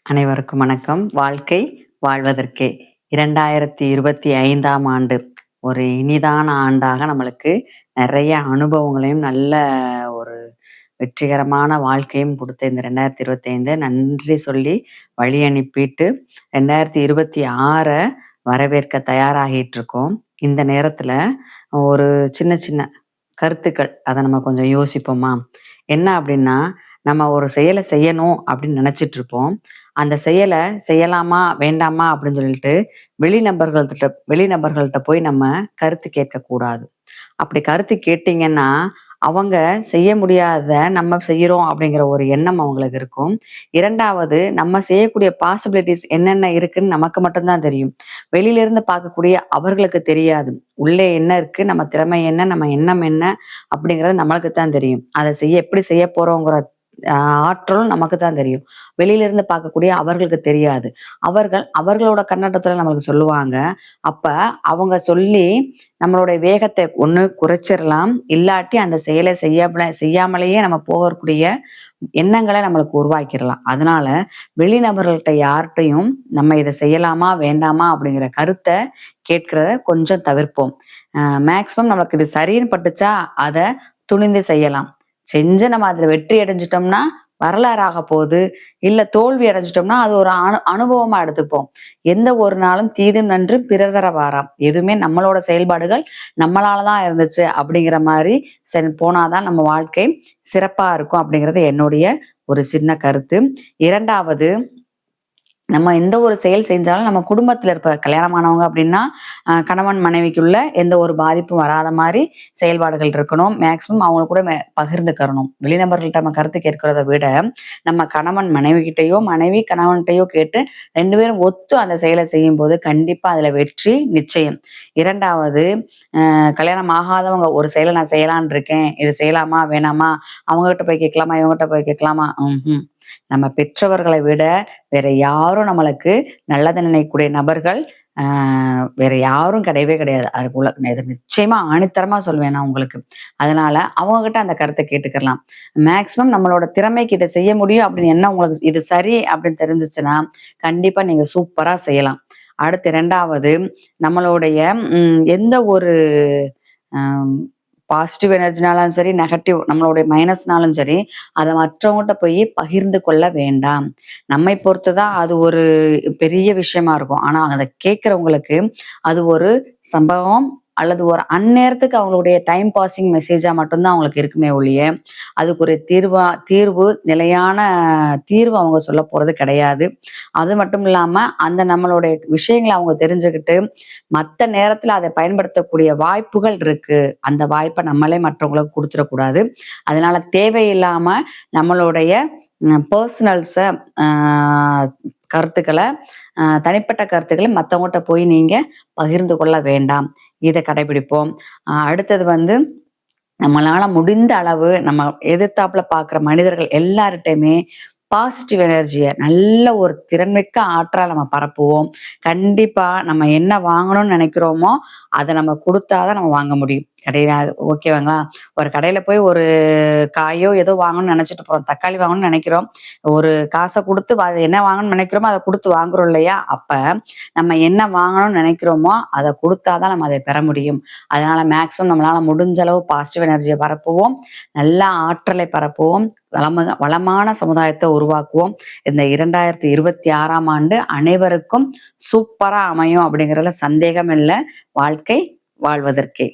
அனைவருக்கும் வணக்கம். வாழ்க்கை வாழ்வதற்கே 2025ஆம் ஆண்டு ஒரு இனிதான ஆண்டாக நம்மளுக்கு நிறைய அனுபவங்களையும் நல்ல ஒரு வெற்றிகரமான வாழ்க்கையும் கொடுத்த இந்த 2025 நன்றி சொல்லி வழி அனுப்பிட்டு 2026 வரவேற்க தயாராகிட்டு இருக்கோம். இந்த நேரத்துல ஒரு சின்ன சின்ன கருத்துக்கள் அதை நம்ம கொஞ்சம் யோசிப்போமா? என்ன அப்படின்னா, நம்ம ஒரு செயலை செய்யணும் அப்படின்னு நினைச்சிட்டு இருப்போம். அந்த செயலை செய்யலாமா வேண்டாமா அப்படின்னு சொல்லிட்டு வெளிநபர்கள்ட்ட போய் நம்ம கருத்து கேட்கக்கூடாது. அப்படி கருத்து கேட்டீங்கன்னா, அவங்க செய்ய முடியாதத நம்ம செய்யறோம் அப்படிங்கிற ஒரு எண்ணம் அவங்களுக்கு இருக்கும். 2வது, நம்ம செய்யக்கூடிய பாசிபிலிட்டீஸ் என்னென்ன இருக்குன்னு நமக்கு மட்டும் தான் தெரியும். வெளியில இருந்து பார்க்கக்கூடிய அவர்களுக்கு தெரியாது. உள்ளே என்ன இருக்கு, நம்ம திறமை என்ன, நம்ம எண்ணம் என்ன அப்படிங்கிறது நம்மளுக்கு தான் தெரியும். அதை எப்படி செய்ய போறோங்கிற ஆற்றலும் நமக்கு தான் தெரியும். வெளியில இருந்து பார்க்கக்கூடிய அவர்களுக்கு தெரியாது. அவர்களோட கண்ணோட்டத்துல நம்மளுக்கு சொல்லுவாங்க. அப்ப அவங்க சொல்லி நம்மளுடைய வேகத்தை ஒண்ணு குறைச்சிடலாம். இல்லாட்டி அந்த செயலை செய்யாமலேயே நம்ம போகக்கூடிய எண்ணங்களை நம்மளுக்கு உருவாக்கிடலாம். அதனால வெளிநபர்கள்ட்ட யார்கிட்டையும் நம்ம இதை செய்யலாமா வேண்டாமா அப்படிங்கிற கருத்தை கேட்கிறத கொஞ்சம் தவிர்ப்போம். மேக்சிமம் நமக்கு இது சரின்னு பட்டுச்சா அதை துணிந்து செய்யலாம். செஞ்சு நம்ம அதுல வெற்றி அடைஞ்சிட்டோம்னா வரலாறாக போகுது. இல்ல தோல்வி அடைஞ்சிட்டோம்னா அது ஒரு அனுபவமா எடுத்துப்போம். எந்த ஒரு நாளும் தீதும் நன்று பிறர் தர வாராம். எதுவுமே நம்மளோட செயல்பாடுகள் நம்மளாலதான் இருந்துச்சு அப்படிங்கிற மாதிரி போனாதான் நம்ம வாழ்க்கை சிறப்பா இருக்கும் அப்படிங்கிறது என்னுடைய ஒரு சின்ன கருத்து. 2வது, நம்ம எந்த ஒரு செயல் செஞ்சாலும் நம்ம குடும்பத்துல இருப்ப கல்யாணமானவங்க அப்படின்னா கணவன் மனைவிக்குள்ள எந்த ஒரு பாதிப்பும் வராத மாதிரி செயல்பாடுகள் இருக்கணும். மேக்சிமம் அவங்க கூட பகிர்ந்துக்கறணும். வெளிநபர்கள்ட்ட நம்ம கருத்து கேட்கிறத விட நம்ம கணவன் மனைவிகிட்டையோ மனைவி கணவன்கிட்டயோ கேட்டு 2 பேரும் ஒத்து அந்த செயலை செய்யும் போது கண்டிப்பா அதுல வெற்றி நிச்சயம். 2வது, கல்யாணம் ஆகாதவங்க ஒரு செயலை நான் செய்யலான் இருக்கேன், இது செய்யலாமா வேணாமா, அவங்ககிட்ட போய் கேட்கலாமா இவங்ககிட்ட போய் கேட்கலாமா, நம்ம பெற்றவர்களை விட வேற யாரும் நம்மளுக்கு நல்லது நினைக்கக்கூடிய நபர்கள் வேற யாரும் கிடையவே கிடையாது. அதுக்குள்ள இதை நிச்சயமா ஆணித்தரமா சொல்வேன் நான் உங்களுக்கு. அதனால அவங்க கிட்ட அந்த கருத்தை கேட்டுக்கலாம். மேக்சிமம் நம்மளோட திறமைக்கு இதை செய்ய முடியும் அப்படின்னு என்ன உங்களுக்கு இது சரி அப்படின்னு தெரிஞ்சிச்சுன்னா கண்டிப்பா நீங்க சூப்பரா செய்யலாம். அடுத்து 2வது, நம்மளுடைய எந்த ஒரு பாசிட்டிவ் எனர்ஜினாலும் சரி, நெகட்டிவ் நம்மளுடைய மைனஸ்னாலும் சரி, அதை மற்றவங்ககிட்ட போய் பகிர்ந்து கொள்ள வேண்டாம். நம்மை பொறுத்துதான் அது ஒரு பெரிய விஷயமா இருக்கும். ஆனா அதை கேட்கிறவங்களுக்கு அது ஒரு சம்பவம் அல்லது ஒரு அந்நேரத்துக்கு அவங்களுடைய டைம் பாசிங் மெசேஜா மட்டும்தான் அவங்களுக்கு இருக்குமே ஒழிய அதுக்கு ஒரு தீர்வு நிலையான தீர்வு அவங்க சொல்ல போறது கிடையாது. அது மட்டும் இல்லாம அந்த நம்மளுடைய விஷயங்களை அவங்க தெரிஞ்சுக்கிட்டு மற்ற நேரத்துல அதை பயன்படுத்தக்கூடிய வாய்ப்புகள் இருக்கு. அந்த வாய்ப்பை நம்மளே மற்றவங்களுக்கு கொடுத்துடக்கூடாது. அதனால தேவையில்லாம நம்மளுடைய பர்சனல்ஸ கருத்துக்களை தனிப்பட்ட கருத்துக்களை மற்றவங்ககிட்ட போய் நீங்க பகிர்ந்து கொள்ள வேண்டாம். இதை கடைபிடிப்போம். அடுத்தது வந்து நம்மளால முடிந்த அளவு நம்ம எதிர்த்தாப்புல பாக்குற மனிதர்கள் எல்லார்கிட்டையுமே பாசிட்டிவ் எனர்ஜியை நல்ல ஒரு திறன்மிக்க ஆற்றலை நம்ம பரப்புவோம். கண்டிப்பா நம்ம என்ன வாங்கணும்னு நினைக்கிறோமோ அதை நம்ம கொடுத்தாதான் நம்ம வாங்க முடியும். கடையில ஓகேவாங்களா? ஒரு கடையில போய் ஒரு காயோ ஏதோ வாங்கணும்னு நினைச்சிட்டு போறோம். தக்காளி வாங்கணும்னு நினைக்கிறோம். ஒரு காசை கொடுத்து என்ன வாங்கணும்னு நினைக்கிறோமோ அதை கொடுத்து வாங்குறோம் இல்லையா? அப்ப நம்ம என்ன வாங்கணும்னு நினைக்கிறோமோ அதை கொடுத்தாதான் நம்ம அதை பெற முடியும். அதனால மேக்சிமம் நம்மளால முடிஞ்ச அளவு பாசிட்டிவ் எனர்ஜியை பரப்புவோம். நல்ல ஆற்றலை பரப்புவோம். வளமான சமுதாயத்தை உருவாக்குவோம். இந்த 2026ஆம் ஆண்டு அனைவருக்கும் சூப்பரா அமையும் அப்படிங்கிறதுல சந்தேகம் இல்லை. வாழ்க்கை வாழ்வதற்கே.